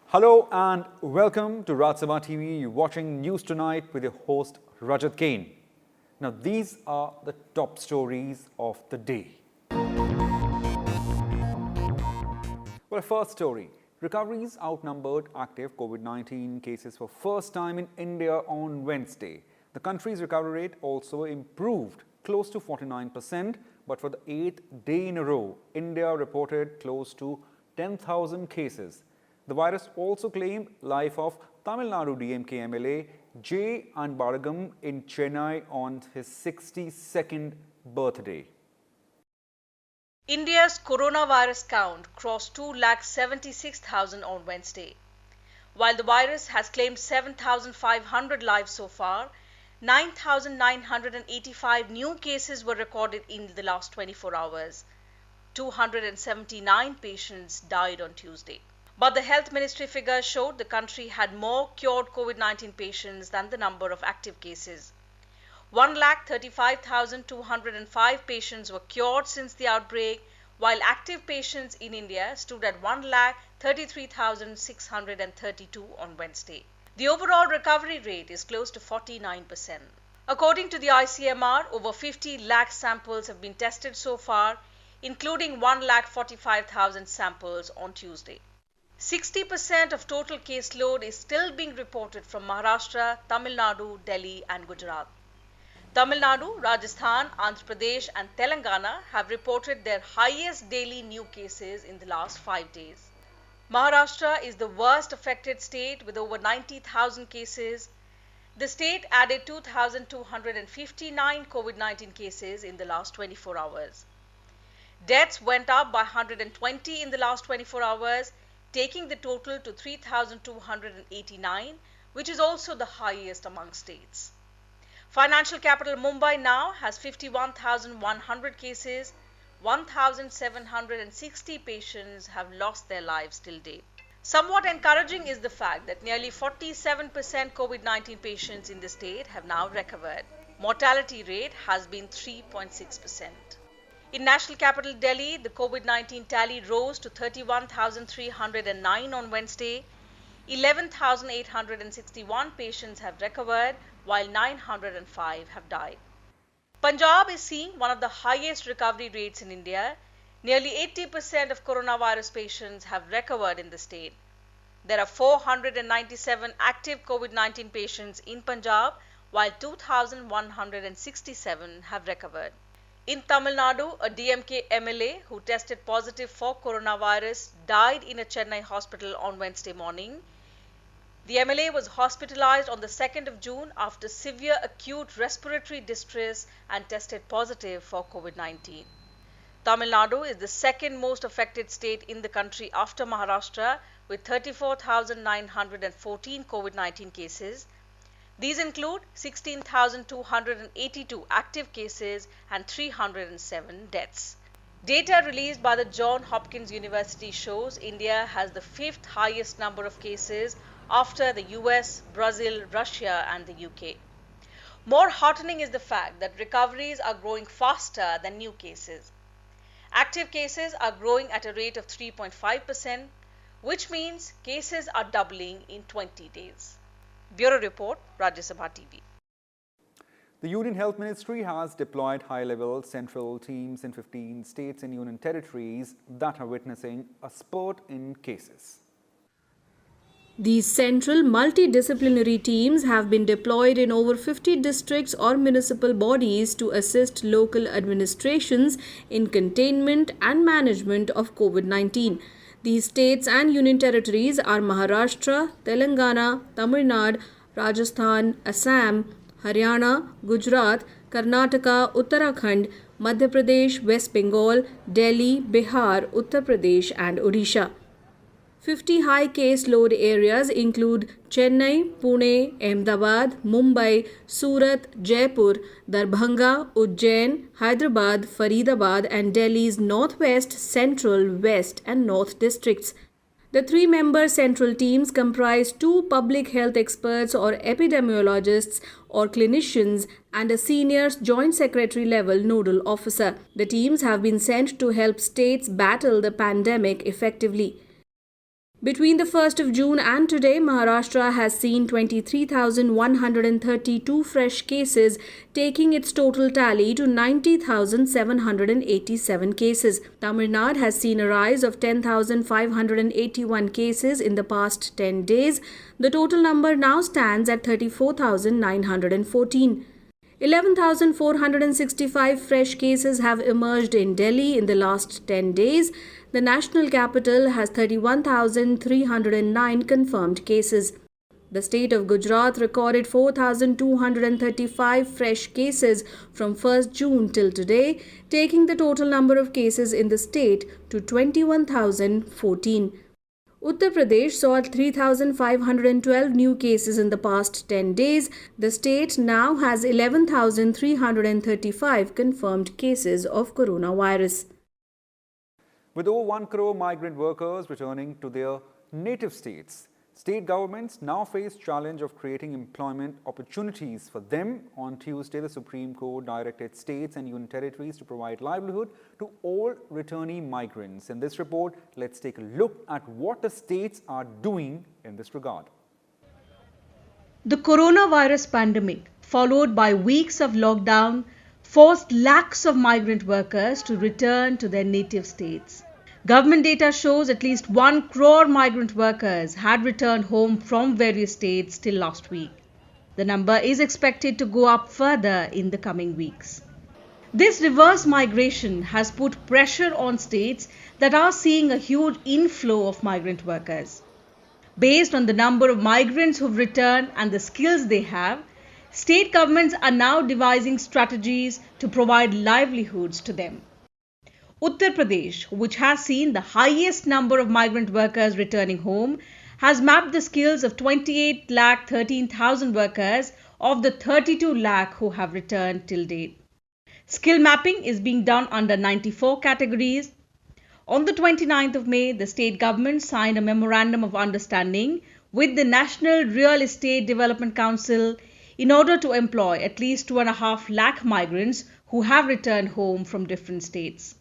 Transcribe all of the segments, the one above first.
Hello and welcome to Raj Sabha TV. You're watching News Tonight with your host Rajat Kane. Now these are the top stories of the day. Well, first story. Recoveries outnumbered active COVID-19 cases for first time in India on Wednesday. The country's recovery rate also improved close to 49%, but for the 8th day in a row, India reported close to 10,000 cases. The virus also claimed life of Tamil Nadu DMK MLA J. Anbaragam in Chennai on his 62nd birthday. India's coronavirus count crossed 2,76,000 on Wednesday. While the virus has claimed 7,500 lives so far, 9,985 new cases were recorded in the last 24 hours. 279 patients died on Tuesday. But the Health Ministry figures showed the country had more cured COVID-19 patients than the number of active cases. 1,35,205 patients were cured since the outbreak, while active patients in India stood at 1,33,632 on Wednesday. The overall recovery rate is close to 49%. According to the ICMR, over 50 lakh samples have been tested so far, including 1,45,000 samples on Tuesday. 60% of total caseload is still being reported from Maharashtra, Tamil Nadu, Delhi and Gujarat. Tamil Nadu, Rajasthan, Andhra Pradesh and Telangana have reported their highest daily new cases in the last 5 days. Maharashtra is the worst affected state with over 90,000 cases. The state added 2,259 COVID-19 cases in the last 24 hours. Deaths went up by 120 in the last 24 hours, taking the total to 3,289, which is also the highest among states. Financial capital Mumbai now has 51,100 cases. 1,760 patients have lost their lives till date. Somewhat encouraging is the fact that nearly 47% COVID-19 patients in the state have now recovered. Mortality rate has been 3.6%. In national capital Delhi, the COVID-19 tally rose to 31,309 on Wednesday. 11,861 patients have recovered, while 905 have died. Punjab is seeing one of the highest recovery rates in India. Nearly 80% of coronavirus patients have recovered in the state. There are 497 active COVID-19 patients in Punjab, while 2,167 have recovered. In Tamil Nadu, a DMK MLA who tested positive for coronavirus died in a Chennai hospital on Wednesday morning. The MLA was hospitalized on the 2nd of June after severe acute respiratory distress and tested positive for COVID-19. Tamil Nadu is the second most affected state in the country after Maharashtra with 34,914 COVID-19 cases. These include 16,282 active cases and 307 deaths. Data released by the Johns Hopkins University shows India has the 5th highest number of cases after the US, Brazil, Russia and the UK. More heartening is the fact that recoveries are growing faster than new cases. Active cases are growing at a rate of 3.5%, which means cases are doubling in 20 days. Bureau Report, Rajya Sabha TV. The Union Health Ministry has deployed high-level central teams in 15 states and union territories that are witnessing a spurt in cases. These central multidisciplinary teams have been deployed in over 50 districts or municipal bodies to assist local administrations in containment and management of COVID-19. These states and union territories are Maharashtra, Telangana, Tamil Nadu, Rajasthan, Assam, Haryana, Gujarat, Karnataka, Uttarakhand, Madhya Pradesh, West Bengal, Delhi, Bihar, Uttar Pradesh and Odisha. 50 high case load areas include Chennai, Pune, Ahmedabad, Mumbai, Surat, Jaipur, Darbhanga, Ujjain, Hyderabad, Faridabad and Delhi's northwest, central, west and north districts. The three-member central teams comprise two public health experts or epidemiologists or clinicians and a senior joint secretary level nodal officer. The teams have been sent to help states battle the pandemic effectively. Between the 1st of June and today, Maharashtra has seen 23,132 fresh cases, taking its total tally to 90,787 cases. Tamil Nadu has seen a rise of 10,581 cases in the past 10 days. The total number now stands at 34,914. 11,465 fresh cases have emerged in Delhi in the last 10 days. The national capital has 31,309 confirmed cases. The state of Gujarat recorded 4,235 fresh cases from 1st June till today, taking the total number of cases in the state to 21,014. Uttar Pradesh saw 3,512 new cases in the past 10 days. The state now has 11,335 confirmed cases of coronavirus. With over 1 crore migrant workers returning to their native states, state governments now face challenge of creating employment opportunities for them. On Tuesday, the Supreme Court directed states and union territories to provide livelihood to all returnee migrants. In this report, let's take a look at what the states are doing in this regard. The coronavirus pandemic, followed by weeks of lockdown, forced lakhs of migrant workers to return to their native states. Government data shows at least 1 crore migrant workers had returned home from various states till last week. The number is expected to go up further in the coming weeks. This reverse migration has put pressure on states that are seeing a huge inflow of migrant workers. Based on the number of migrants who've returned and the skills they have, state governments are now devising strategies to provide livelihoods to them. Uttar Pradesh, which has seen the highest number of migrant workers returning home, has mapped the skills of 28,13,000 workers of the 32 lakh who have returned till date. Skill mapping is being done under 94 categories. On the 29th of May, the state government signed a memorandum of understanding with the National Real Estate Development Council in order to employ at least 2.5 lakh migrants who have returned home from different states.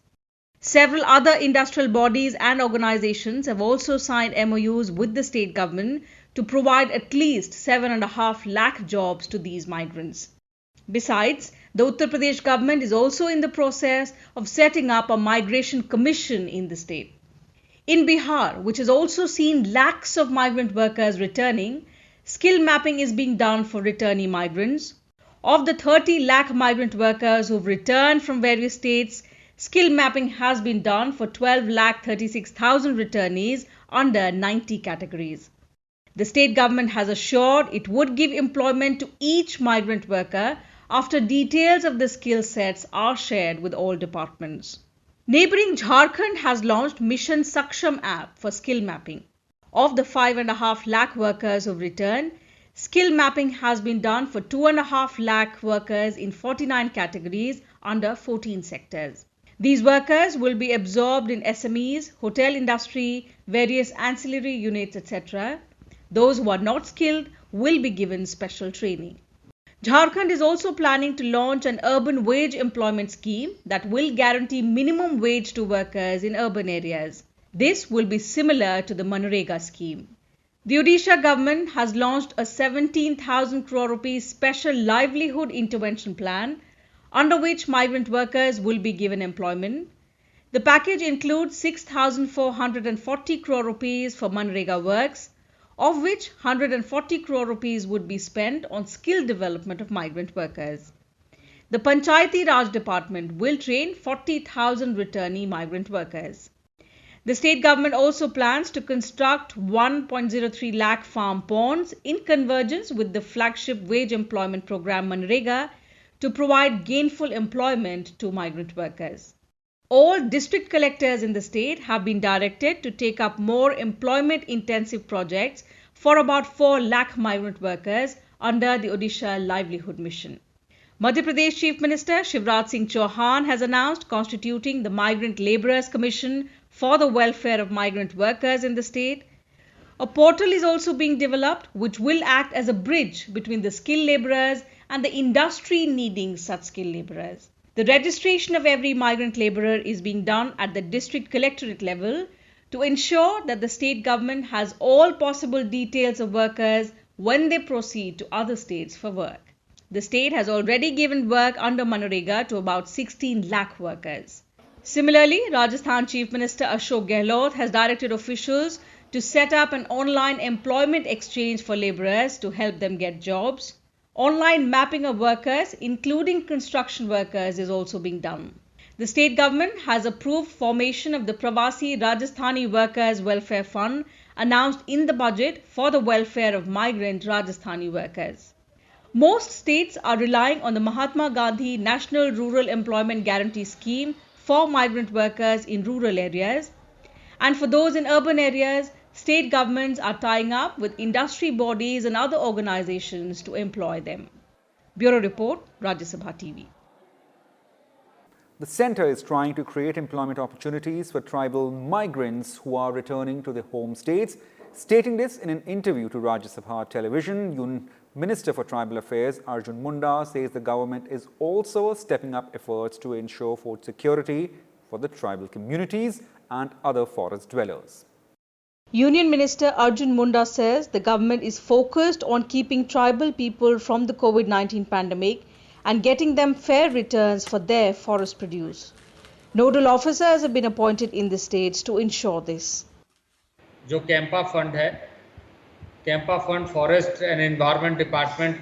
Several other industrial bodies and organizations have also signed MOUs with the state government to provide at least 7.5 lakh jobs to these migrants. Besides, the Uttar Pradesh government is also in the process of setting up a migration commission in the state. In Bihar, which has also seen lakhs of migrant workers returning, skill mapping is being done for returnee migrants. Of the 30 lakh migrant workers who've returned from various states, skill mapping has been done for 12,36,000 returnees under 90 categories. The state government has assured it would give employment to each migrant worker after details of the skill sets are shared with all departments. Neighbouring Jharkhand has launched Mission Saksham app for skill mapping. Of the 5.5 lakh workers who've returned, skill mapping has been done for 2.5 lakh workers in 49 categories under 14 sectors. These workers will be absorbed in SMEs, hotel industry, various ancillary units, etc. Those who are not skilled will be given special training. Jharkhand is also planning to launch an urban wage employment scheme that will guarantee minimum wage to workers in urban areas. This will be similar to the Manrega scheme. The Odisha government has launched a 17,000 crore rupees special livelihood intervention plan under which migrant workers will be given employment. The package includes 6,440 crore rupees for Manrega works, of which 140 crore rupees would be spent on skill development of migrant workers. The Panchayati Raj Department will train 40,000 returnee migrant workers. The state government also plans to construct 1.03 lakh farm ponds in convergence with the flagship wage employment program Manrega to provide gainful employment to migrant workers. All district collectors in the state have been directed to take up more employment intensive projects for about 4 lakh migrant workers under the Odisha Livelihood Mission. Madhya Pradesh Chief Minister Shivraj Singh Chauhan has announced constituting the Migrant Labourers Commission for the welfare of migrant workers in the state. A portal is also being developed which will act as a bridge between the skilled labourers and the industry needing such skilled labourers. The registration of every migrant labourer is being done at the district collectorate level to ensure that the state government has all possible details of workers when they proceed to other states for work. The state has already given work under Manrega to about 16 lakh workers. Similarly, Rajasthan Chief Minister Ashok Gehlot has directed officials to set up an online employment exchange for labourers to help them get jobs. Online mapping of workers, including construction workers, is also being done. The state government has approved formation of the Pravasi Rajasthani Workers Welfare Fund announced in the budget for the welfare of migrant Rajasthani workers. Most states are relying on the Mahatma Gandhi National Rural Employment Guarantee Scheme for migrant workers in rural areas, and for those in urban areas, state governments are tying up with industry bodies and other organizations to employ them. Bureau Report, Rajya Sabha TV. The centre is trying to create employment opportunities for tribal migrants who are returning to their home states. Stating this in an interview to Rajya Sabha television, Union Minister for Tribal Affairs Arjun Munda says the government is also stepping up efforts to ensure food security for the tribal communities and other forest dwellers. Union Minister Arjun Munda says the government is focused on keeping tribal people from the COVID-19 pandemic and getting them fair returns for their forest produce. Nodal officers have been appointed in the states to ensure this. जो CAMPA fund है, CAMPA fund forest and environment department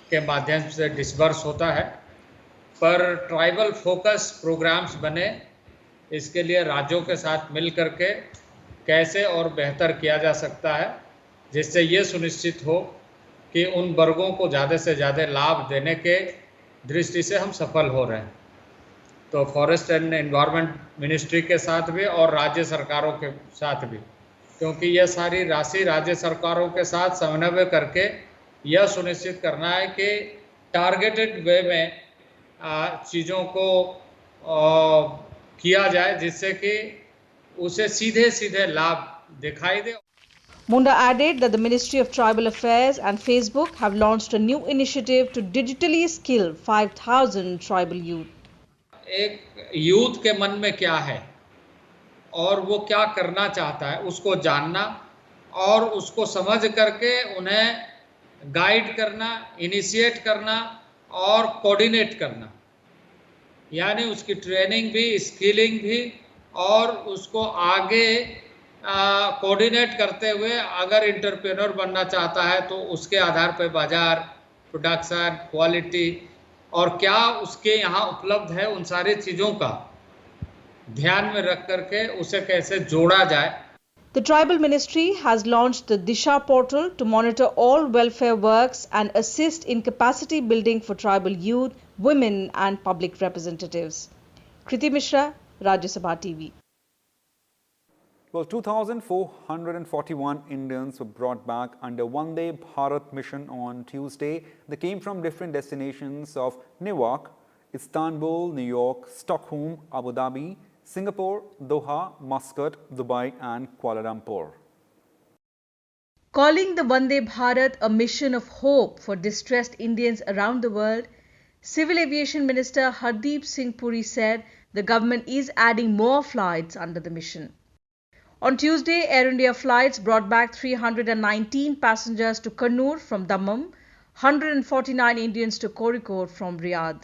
के माध्यम से disburse होता है, पर tribal focus programmes बने, इसके लिए राज्यों के साथ मिल करके कैसे और बेहतर किया जा सकता है, जिससे ये सुनिश्चित हो कि उन वर्गों को ज़्यादा से ज़्यादा लाभ देने के दृष्टि से हम सफल हो रहे हैं। तो फॉरेस्ट एंड एनवायरनमेंट मिनिस्ट्री के साथ भी और राज्य सरकारों के साथ भी, क्योंकि यह सारी राशि राज्य सरकारों के साथ समन्वय करके यह सुनिश्चित करना है कि टारगेटेड वे में चीज़ों को किया जाए, जिससे कि उसे सीधे सीधे लाभ दिखाई दे। Munda added that the Ministry of Tribal Affairs and Facebook have launched a new initiative to digitally skill 5,000 tribal youth. एक यूथ के मन में क्या है और वो क्या करना चाहता है, उसको जानना और उसको समझ करके उन्हें गाइड करना, इनिशिएट करना और कोऑर्डिनेट करना, यानी उसकी ट्रेनिंग भी, स्किलिंग भी और उसको आगे कोऑर्डिनेट करते हुए अगर एंटरप्रेन्योर बनना चाहता है तो उसके आधार पर बाजार, प्रोडक्शन, क्वालिटी और क्या उसके यहाँ उपलब्ध है, उन सारी चीज़ों का ध्यान में रख करके उसे कैसे जोड़ा जाए। The Tribal Ministry has launched the Disha portal to monitor all welfare works and assist in capacity building for tribal youth, women and public representatives. Kriti Mishra, Rajya Sabha TV. Well, 2,441 Indians were brought back under Vande Bharat mission on Tuesday. They came from different destinations of Newark, Istanbul, New York, Stockholm, Abu Dhabi, Singapore, Doha, Muscat, Dubai and Kuala Lumpur. Calling the Vande Bharat a mission of hope for distressed Indians around the world, Civil Aviation Minister Hardeep Singh Puri said the government is adding more flights under the mission. On Tuesday, Air India flights brought back 319 passengers to Kannur from Dammam, 149 Indians to Kozhikode from Riyadh.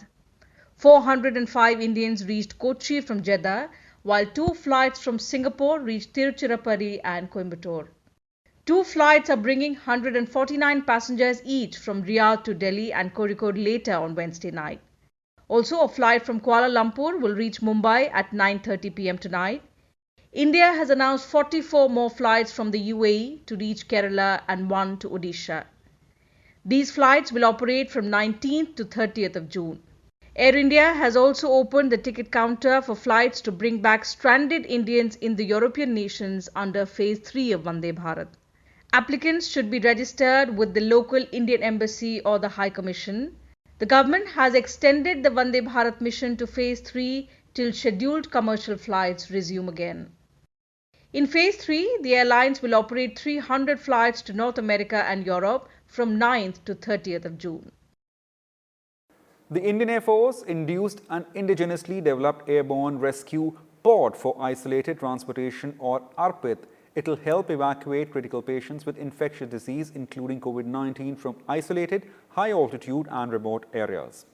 405 Indians reached Kochi from Jeddah, while 2 flights from Singapore reached Tiruchirappalli and Coimbatore. 2 flights are bringing 149 passengers each from Riyadh to Delhi and Kozhikode later on Wednesday night. Also, a flight from Kuala Lumpur will reach Mumbai at 9:30 p.m. tonight. India has announced 44 more flights from the UAE to reach Kerala and 1 to Odisha. These flights will operate from 19th to 30th of June. Air India has also opened the ticket counter for flights to bring back stranded Indians in the European nations under Phase 3 of Vande Bharat. Applicants should be registered with the local Indian Embassy or the High Commission. The government has extended the Vande Bharat mission to phase 3 till scheduled commercial flights resume again. In phase 3, the airlines will operate 300 flights to North America and Europe from 9th to 30th of June. The Indian Air Force induced an indigenously developed airborne rescue pod for isolated transportation, or ARPIT. It will help evacuate critical patients with infectious disease including COVID-19 from isolated, high altitude and remote areas.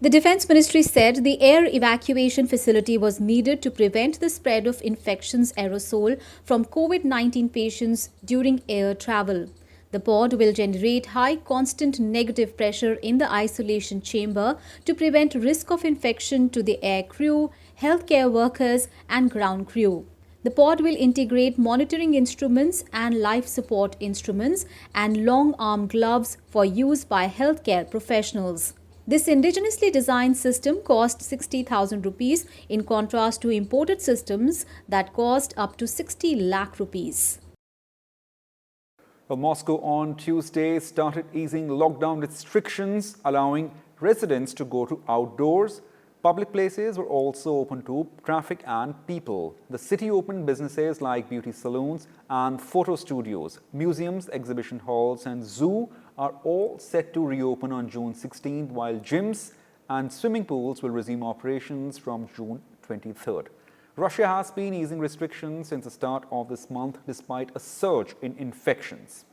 The Defence Ministry said the air evacuation facility was needed to prevent the spread of infections aerosol from COVID-19 patients during air travel. The pod will generate high constant negative pressure in the isolation chamber to prevent risk of infection to the air crew, healthcare workers and ground crew. The pod will integrate monitoring instruments and life support instruments and long-arm gloves for use by healthcare professionals. This indigenously designed system cost 60,000 rupees in contrast to imported systems that cost up to 60 lakh rupees. Well, Moscow on Tuesday started easing lockdown restrictions, allowing residents to go to outdoors. Public places were also open to traffic and people. The city opened businesses like beauty salons and photo studios. Museums, exhibition halls and zoo are all set to reopen on June 16th, while gyms and swimming pools will resume operations from June 23rd. Russia has been easing restrictions since the start of this month despite a surge in infections.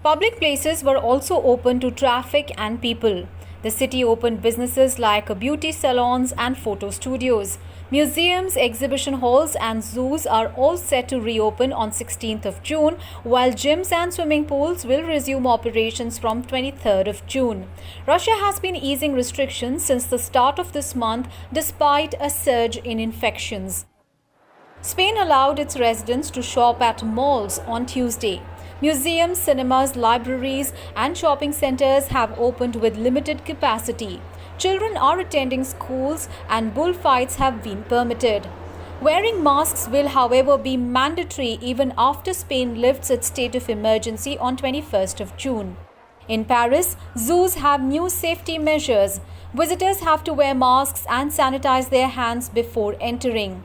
Public places were also open to traffic and people. The city opened businesses like beauty salons and photo studios. Museums, exhibition halls and zoos are all set to reopen on 16th of June, while gyms and swimming pools will resume operations from 23rd of June. Russia has been easing restrictions since the start of this month despite a surge in infections. Spain allowed its residents to shop at malls on Tuesday. Museums, cinemas, libraries and shopping centers have opened with limited capacity. Children are attending schools and bullfights have been permitted. Wearing masks will, however, be mandatory even after Spain lifts its state of emergency on 21st of June. In Paris, zoos have new safety measures. Visitors have to wear masks and sanitize their hands before entering.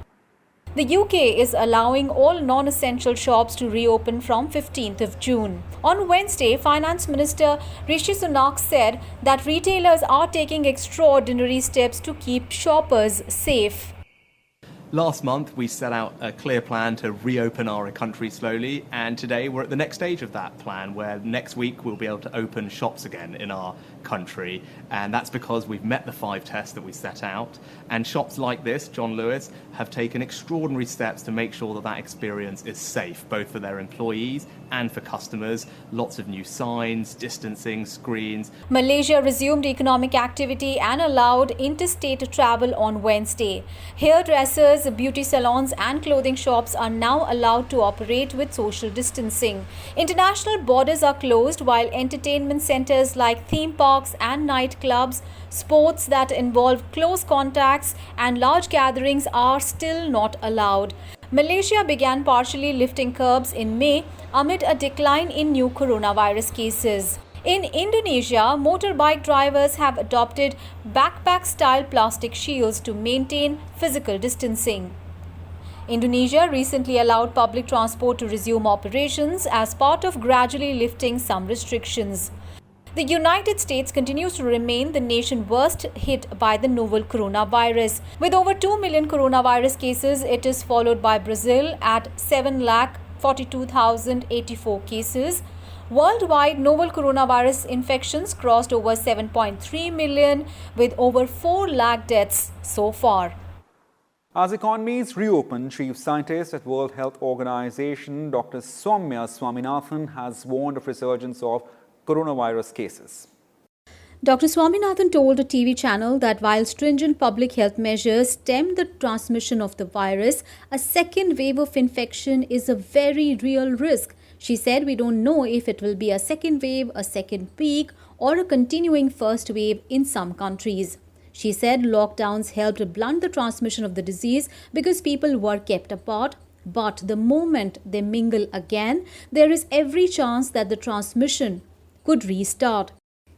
The UK is allowing all non-essential shops to reopen from 15th of June. On Wednesday, Finance Minister Rishi Sunak said that retailers are taking extraordinary steps to keep shoppers safe. Last month, we set out a clear plan to reopen our country slowly, and today we're at the next stage of that plan, where next week we'll be able to open shops again in our country, and that's because we've met the 5 tests that we set out, and shops like this, John Lewis, have taken extraordinary steps to make sure that that experience is safe, both for their employees and for customers. Lots of new signs, distancing, screens. Malaysia resumed economic activity and allowed interstate travel on Wednesday. Hairdressers, beauty salons and clothing shops are now allowed to operate with social distancing. International borders are closed, while entertainment centers like theme parks and nightclubs, sports that involve close contacts and large gatherings are still not allowed. Malaysia began partially lifting curbs in May amid a decline in new coronavirus cases. In Indonesia, motorbike drivers have adopted backpack-style plastic shields to maintain physical distancing. Indonesia recently allowed public transport to resume operations as part of gradually lifting some restrictions. The United States continues to remain the nation worst hit by the novel coronavirus. With over 2 million coronavirus cases, it is followed by Brazil at 7,42,084 cases. Worldwide, novel coronavirus infections crossed over 7.3 million, with over 4 lakh deaths so far. As economies reopen, Chief Scientist at World Health Organization, Dr. Soumya Swaminathan, has warned of resurgence of coronavirus cases. Dr. Swaminathan told a TV channel that while stringent public health measures stem the transmission of the virus, a second wave of infection is a very real risk. She said, "We don't know if it will be a second wave, a second peak, or a continuing first wave in some countries." She said lockdowns helped blunt the transmission of the disease because people were kept apart. But the moment they mingle again, there is every chance that the transmission could restart.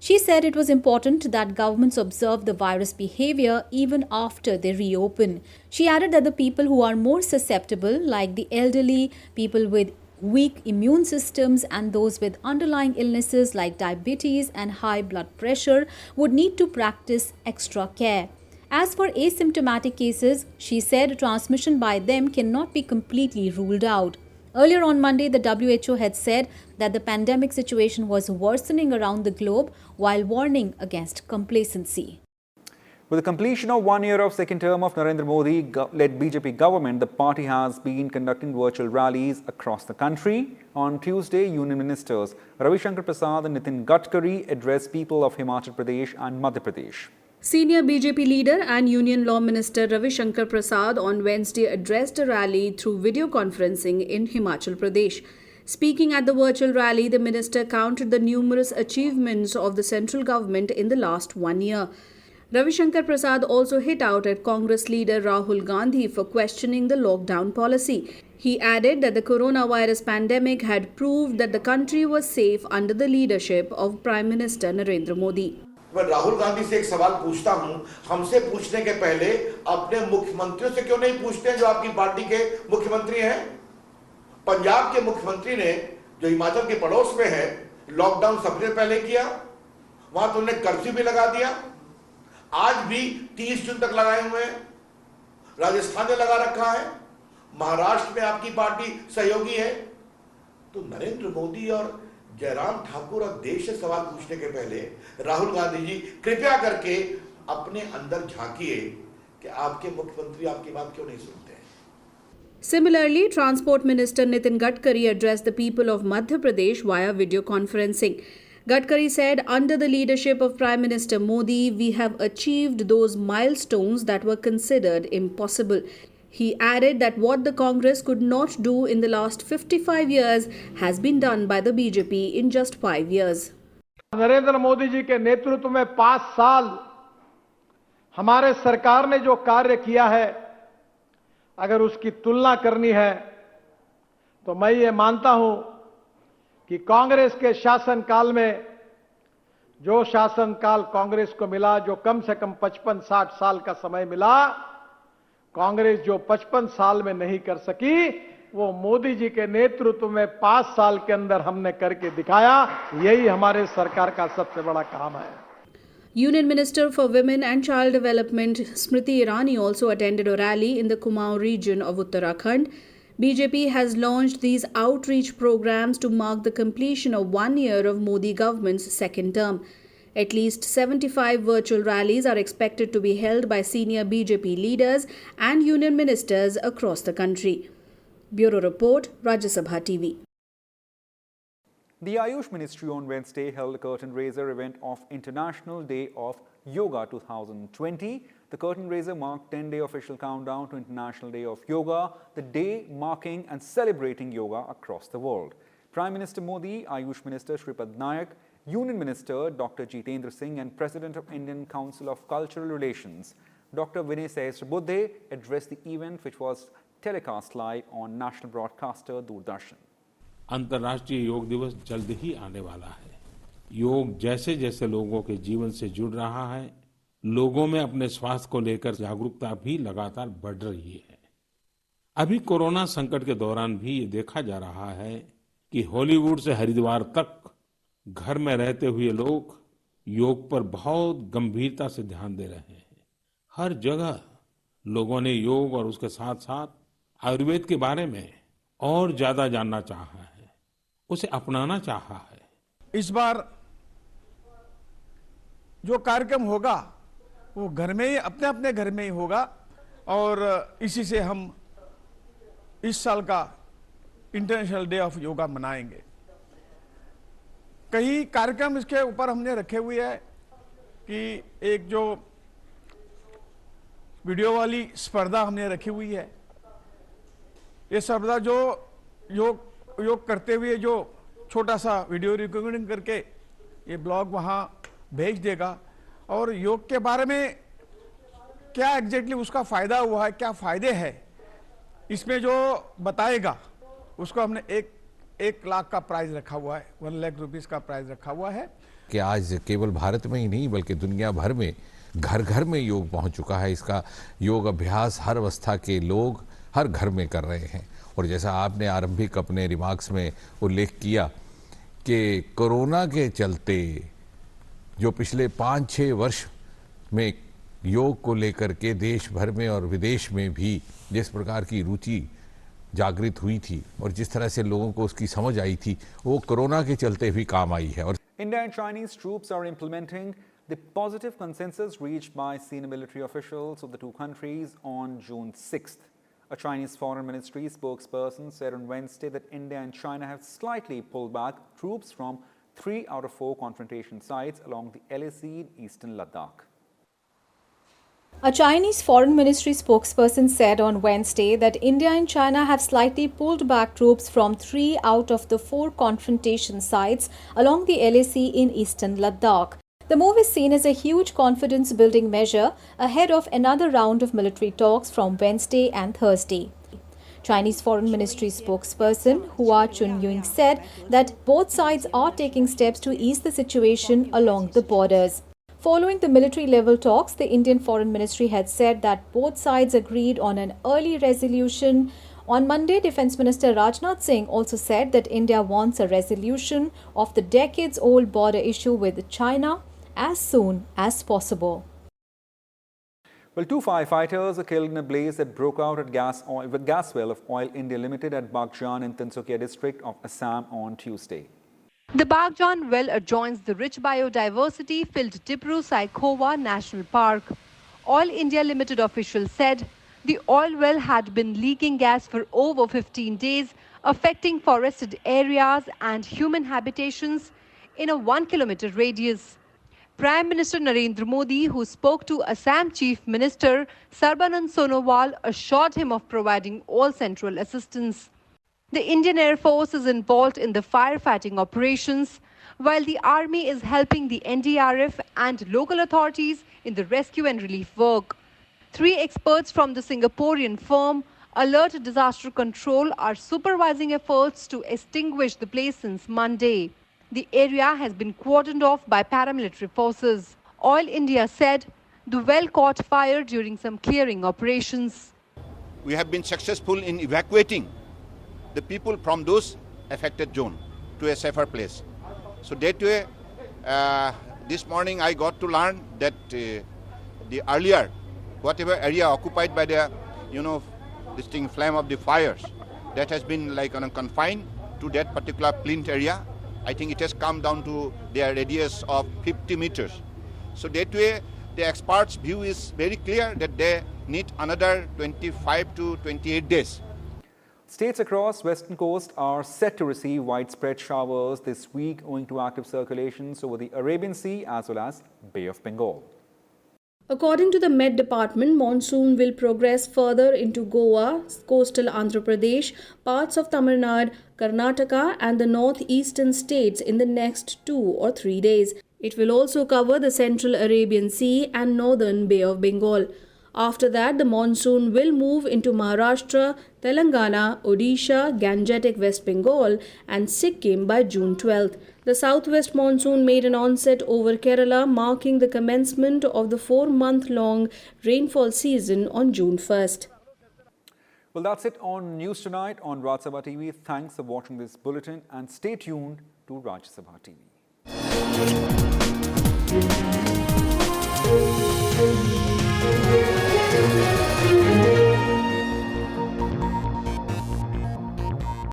She said it was important that governments observe the virus behavior even after they reopen. She added that the people who are more susceptible, like the elderly, people with weak immune systems, and those with underlying illnesses like diabetes and high blood pressure, would need to practice extra care. As for asymptomatic cases, she said transmission by them cannot be completely ruled out. Earlier on Monday, the WHO had said that the pandemic situation was worsening around the globe while warning against complacency. With the completion of 1 year of second term of Narendra Modi-led BJP government, the party has been conducting virtual rallies across the country. On Tuesday, Union Ministers Ravi Shankar Prasad and Nitin Gadkari addressed people of Himachal Pradesh and Madhya Pradesh. Senior BJP leader and Union Law Minister Ravi Shankar Prasad on Wednesday addressed a rally through video conferencing in Himachal Pradesh. Speaking at the virtual rally, the minister counted the numerous achievements of the central government in the last 1 year. Ravi Shankar Prasad also hit out at Congress leader Rahul Gandhi for questioning the lockdown policy. He added that the coronavirus pandemic had proved that the country was safe under the leadership of Prime Minister Narendra Modi. मैं राहुल गांधी से एक सवाल पूछता हूं, हमसे पूछने के पहले अपने मुख्यमंत्रियों से क्यों नहीं पूछते जो आपकी पार्टी के मुख्यमंत्री हैं? पंजाब के मुख्यमंत्री ने जो हिमाचल के पड़ोस में है, लॉकडाउन सबसे पहले किया, वहां तो उन्होंने कर्फ्यू भी लगा दिया, आज भी 30 जून तक लगाए हुए हैं, राजस्थान ने लगा रखा है, महाराष्ट्र में आपकी पार्टी सहयोगी है। तो नरेंद्र मोदी और जयराम ठाकुर और देश से सवाल पूछने के पहले राहुल गांधी जी कृपया करके अपने अंदर झांकिए कि आपके मुख्यमंत्री आपकी बात क्यों नहीं सुनते हैं। Similarly, Transport Minister Nitin Gadkari addressed the people of Madhya Pradesh via video conferencing. Gadkari said, under the leadership of Prime Minister Modi, we have achieved those milestones that were considered impossible. He added that what the Congress could not do in the last 55 years has been done by the BJP in just 5 years. Narendra Modi ji के नेतृत्व में 5 साल हमारे सरकार ने जो कार्य किया है, अगर उसकी तुलना करनी है तो मैं ये मानता हूं कि कांग्रेस के शासनकाल में जो शासनकाल कांग्रेस को मिला, जो कम से कम 55-60 साल का समय मिला, कांग्रेस जो 55 साल में नहीं कर सकी, वो मोदी जी के नेतृत्व में 5 साल के अंदर हमने करके दिखाया। यही हमारे सरकार का सबसे बड़ा काम है। Union Minister for Women and Child Development Smriti Irani also attended a rally in the Kumaon region of Uttarakhand. BJP has launched these outreach programs to mark the completion of 1 year of Modi government's second term. At least 75 virtual rallies are expected to be held by senior BJP leaders and union ministers across the country. Bureau Report, Rajya Sabha TV. The Ayush Ministry on Wednesday held a curtain raiser event of International Day of Yoga 2020. The curtain raiser marked 10-day official countdown to International Day of Yoga, the day marking and celebrating yoga across the world. Prime Minister Modi, Ayush Minister Shripad Nayak, Union Minister Dr. Jitendra Singh and President of Indian Council of Cultural Relations, Dr. Vinay Sahasrabudhe addressed the event, which was telecast live on national broadcaster Doordarshan. अंतर्राष्ट्रीय योग दिवस जल्द ही आने वाला है। योग जैसे जैसे लोगों के जीवन से जुड़ रहा है, लोगों में अपने स्वास्थ्य को लेकर जागरूकता भी लगातार बढ़ रही है। अभी कोरोना संकट के दौरान भी ये देखा जा रहा है कि हॉलीवुड से हरिद्वार तक घर में रहते हुए लोग योग पर बहुत गंभीरता से ध्यान दे रहे हैं। हर जगह लोगों ने योग और उसके साथ साथ आयुर्वेद के बारे में और ज्यादा जानना चाहा है, उसे अपनाना चाहा है। इस बार जो कार्यक्रम होगा वो घर में ही, अपने अपने घर में ही होगा और इसी से हम इस साल का इंटरनेशनल डे ऑफ योगा मनाएंगे। कई कार्यक्रम इसके ऊपर हमने रखे हुए हैं कि एक जो वीडियो वाली स्पर्धा हमने रखी हुई है, ये स्पर्धा जो योग करते हुए जो छोटा सा वीडियो रिकॉर्डिंग करके ये ब्लॉग वहाँ भेज देगा और योग के बारे में क्या एग्जैक्टली उसका फायदा हुआ है, क्या फायदे हैं, इसमें जो बताएगा उसको हमने 1 लाख का प्राइज रखा हुआ है, 1 लाख रुपीस का प्राइज रखा हुआ है। कि आज केवल भारत में ही नहीं बल्कि दुनिया भर में घर घर में योग पहुंच चुका है। इसका योग अभ्यास हर अवस्था के लोग हर घर में कर रहे हैं। और जैसा आपने आरंभिक अपने रिमार्क्स में उल्लेख किया कि कोरोना के चलते जो पिछले 5-6 वर्ष में योग को लेकर के देश भर में और विदेश में भी जिस प्रकार की रुचि जागृत हुई थी और जिस तरह से लोगों को उसकी समझ आई थी, वो कोरोना के चलते भी काम आई है। और India and Chinese troops are implementing the positive consensus reached by senior military officials of the two countries on June 6th. A Chinese Foreign Ministry spokesperson said on Wednesday that India and China have slightly pulled back troops from 3 out of 4 confrontation sites along the LAC in eastern Ladakh. A Chinese Foreign Ministry spokesperson said on Wednesday that India and China have slightly pulled back troops from 3 out of the 4 confrontation sites along the LAC in eastern Ladakh. The move is seen as a huge confidence-building measure ahead of another round of military talks from Wednesday and Thursday. Chinese Foreign Ministry spokesperson Hua Chunying said that both sides are taking steps to ease the situation along the borders. Following the military-level talks, the Indian Foreign Ministry had said that both sides agreed on an early resolution. On Monday, Defence Minister Rajnath Singh also said that India wants a resolution of the decades-old border issue with China as soon as possible. Well, 2 firefighters are killed in a blaze that broke out at gas well of Oil India Limited at Baghjan in Tinsukia district of Assam on Tuesday. The Baghjan well adjoins the rich biodiversity-filled Dibru-Saikhowa National Park. Oil India Limited officials said the oil well had been leaking gas for over 15 days, affecting forested areas and human habitations in a 1-kilometer radius. Prime Minister Narendra Modi, who spoke to Assam Chief Minister Sarbanand Sonowal, assured him of providing all central assistance. The Indian Air Force is involved in the firefighting operations, while the Army is helping the NDRF and local authorities in the rescue and relief work. 3 experts from the Singaporean firm Alert Disaster Control are supervising efforts to extinguish the blaze since Monday. The area has been cordoned off by paramilitary forces. Oil India said the well caught fire during some clearing operations. We have been successful in evacuating the people from those affected zone to a safer place. So that way, this morning I got to learn that the earlier, whatever area occupied by the, this thing, flame of the fires, that has been like confined to that particular plinth area. I think it has come down to their radius of 50 meters. So that way, the experts' view is very clear that they need another 25 to 28 days. States across western coast are set to receive widespread showers this week owing to active circulations over the Arabian Sea as well as Bay of Bengal. According to the Met Department, monsoon will progress further into Goa, coastal Andhra Pradesh, parts of Tamil Nadu, Karnataka and the northeastern states in the next 2 or 3 days. It will also cover the central Arabian Sea and northern Bay of Bengal. After that, the monsoon will move into Maharashtra, Telangana, Odisha, Gangetic West Bengal and Sikkim by June 12th. The southwest monsoon made an onset over Kerala, marking the commencement of the 4-month-long rainfall season on June 1st. Well, that's it on News Tonight on Rajya Sabha TV. Thanks for watching this bulletin and stay tuned to Rajya Sabha TV.